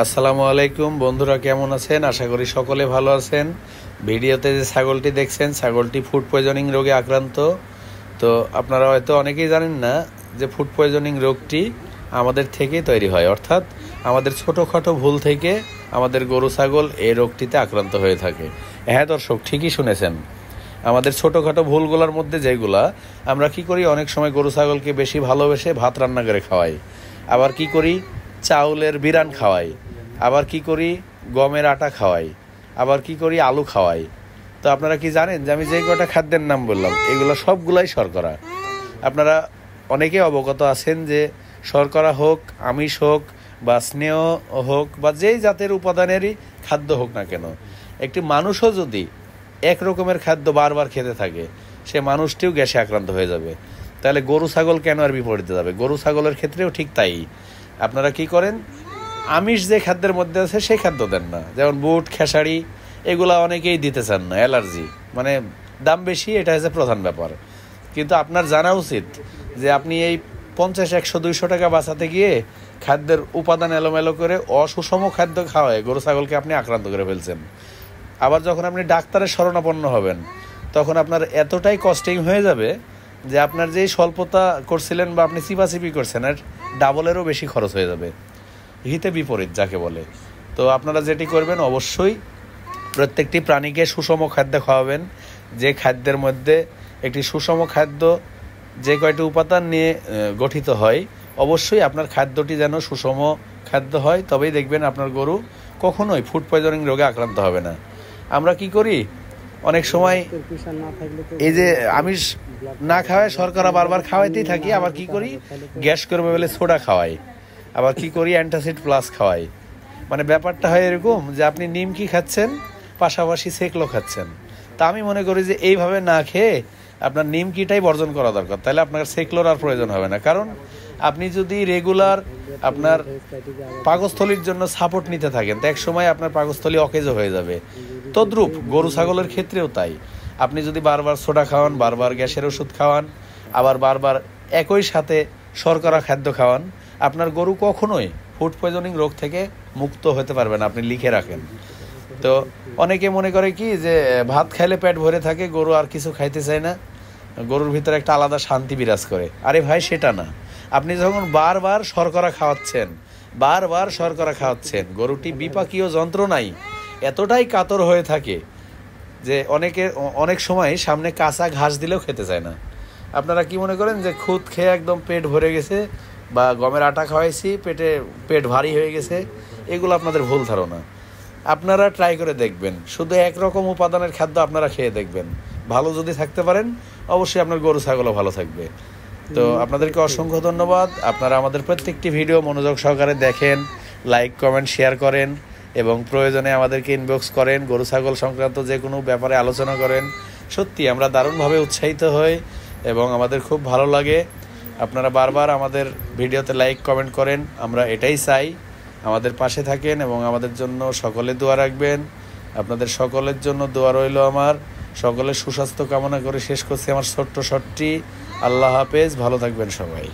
আসসালামু আলাইকুম বন্ধুরা, কেমন আছেন? আশা করি সকলে ভালো আছেন। ভিডিওতে যে ছাগলটি দেখছেন, ছাগলটি ফুড পয়জনিং রোগে আক্রান্ত। তো আপনারা হয়তো অনেকেই জানেন না যে ফুড পয়জনিং রোগটি আমাদের থেকেই তৈরি হয়, অর্থাৎ আমাদের ছোটোখাটো ভুল থেকে আমাদের গরু ছাগল এই রোগটিতে আক্রান্ত হয়ে থাকে। হ্যাঁ দর্শক, ঠিকই শুনেছেন। আমাদের ছোটোখাটো ভুলগুলোর মধ্যে যেগুলা আমরা কি করি, অনেক সময় গরু ছাগলকে বেশি ভালোবেসে ভাত রান্না করে খাওয়াই, আবার কি করি চাউলের বিরান খাওয়াই, আবার কি করি গমের আটা খাওয়াই, আবার কি করি আলু খাওয়াই। তো আপনারা কি জানেন যে আমি যে কটা খাদ্যের নাম বললাম এগুলো সবগুলাই শর্করা। আপনারা অনেকে অবগত আছেন যে শর্করা হোক, আমিষ হোক বা স্নেহ হোক বা যেই জাতের উপাদানেরই খাদ্য হোক না কেন, একটি মানুষও যদি এক রকমের খাদ্য বারবার খেতে থাকে সে মানুষটিও গ্যাসে আক্রান্ত হয়ে যাবে। তাহলে গরু ছাগল কেন আর বিপরীতে যাবে? গরু ছাগলের ক্ষেত্রেও ঠিক তাই। আপনারা কি করেন, আমিষ যে খাদ্যের মধ্যে আছে সেই খাদ্য দেন না, যেমন বুট, খেসারি, এগুলা অনেকেই দিতে চান না, অ্যালার্জি, মানে দাম বেশি, এটা হচ্ছে প্রধান ব্যাপার। কিন্তু আপনার জানা উচিত যে আপনি এই 50, 100, 200 টাকা বাঁচাতে গিয়ে খাদ্যের উপাদান এলোমেলো করে অসুষম খাদ্য খাওয়ায় গরু ছাগলকে আপনি আক্রান্ত করে ফেলছেন। আবার যখন আপনি ডাক্তারের শরণাপন্ন হবেন তখন আপনার এতটাই কস্টিং হয়ে যাবে যে আপনার যেই স্বল্পতা করছিলেন বা আপনি চিপাচিপি করছেন এর ডাবলেরও বেশি খরচ হয়ে যাবে। হিতে বিপরীত যাকে বলে। তো আপনারা যেটি করবেন, অবশ্যই প্রত্যেকটি প্রাণীকে সুষম খাদ্য খাওয়াবেন। যে খাদ্যের মধ্যে একটি সুষম খাদ্য যে কয়টি উপাদান নিয়ে গঠিত হয়, অবশ্যই আপনার খাদ্যটি যেন সুষম খাদ্য হয়, তবেই দেখবেন আপনার গরু কখনোই ফুড পয়জনিং রোগে আক্রান্ত হবে না। আমরা কি করি, অনেক সময় এই যে আমিষ না খাওয়ায় শর্করা বারবার খাওয়াইতেই থাকি, আবার কি করি গ্যাস করবে বলে সোডা খাওয়াই, আবার কি করি অ্যান্টাসিড প্লাস খাওয়াই। মানে ব্যাপারটা হয় এরকম যে আপনি নিমকি খাচ্ছেন পাশাপাশি সেকলো খাচ্ছেন। তা আমি মনে করি যে এইভাবে না খেয়ে আপনার নিমকিটাই বর্জন করা দরকার, তাহলে আপনার সেকলোর আর প্রয়োজন হবে না। কারণ আপনি যদি রেগুলার আপনার পাকস্থলীর জন্য সাপোর্ট নিতে থাকেন তো এক সময় আপনার পাকস্থলী অকেজো হয়ে যাবে। তদ্রূপ গরু ছাগলের ক্ষেত্রেও তাই। আপনি যদি বারবার সোডা খাওয়ান, বারবার গ্যাসের ওষুধ খাওয়ান, আবার বারবার একই সাথে শর্করা খাদ্য খাওয়ান, আপনার গরু কখনোই ফুড পয়জনিং রোগ থেকে মুক্ত হতে পারবে না, আপনি লিখে রাখেন। তো অনেকে মনে করে কি যে ভাত খাইলে পেট ভরে থাকে, গরু আর কিছু খাইতে চায় না, গরুর ভিতরে একটা আলাদা শান্তি বিরাজ করে। আরে ভাই, সেটা না। আপনি যখন বারবার শর্করা খাওয়াচ্ছেন, গরুটি বিপাকীয় যন্ত্রণায় এতটাই কাতর হয়ে থাকে যে অনেক সময় সামনে কাঁচা ঘাস দিলেও খেতে চায় না। আপনারা কি মনে করেন যে খুদ খেয়ে একদম পেট ভরে গেছে বা গমের আটা খাওয়াইছি পেট ভারী হয়ে গেছে? এগুলো আপনাদের ভুল ধারণা। আপনারা ট্রাই করে দেখবেন, শুধু একরকম উপাদানের খাদ্য আপনারা খেয়ে দেখবেন, ভালো যদি থাকতে পারেন অবশ্যই আপনার গরু ছাগলও ভালো থাকবে। তো আপনাদেরকে অসংখ্য ধন্যবাদ। আপনারা আমাদের প্রত্যেকটি ভিডিও মনোযোগ সহকারে দেখেন, লাইক, কমেন্ট, শেয়ার করেন এবং প্রয়োজনে আমাদেরকে ইনবক্স করেন, গরু ছাগল সংক্রান্ত যে কোনো ব্যাপারে আলোচনা করেন। সত্যি আমরা দারুণভাবে উৎসাহিত হই এবং আমাদের খুব ভালো লাগে। আপনারা বারবার আমাদের ভিডিওতে লাইক, কমেন্ট করেন, আমরা এটাই চাই। আমাদের পাশে থাকেন এবং আমাদের জন্য সকলে দোয়া রাখবেন। আপনাদের সকলের জন্য দোয়া রইল আমার। সকলের সুস্বাস্থ্য কামনা করে শেষ করছি আমার ছোট্ট শটটি। আল্লাহ হাফেজ, ভালো থাকবেন সবাই।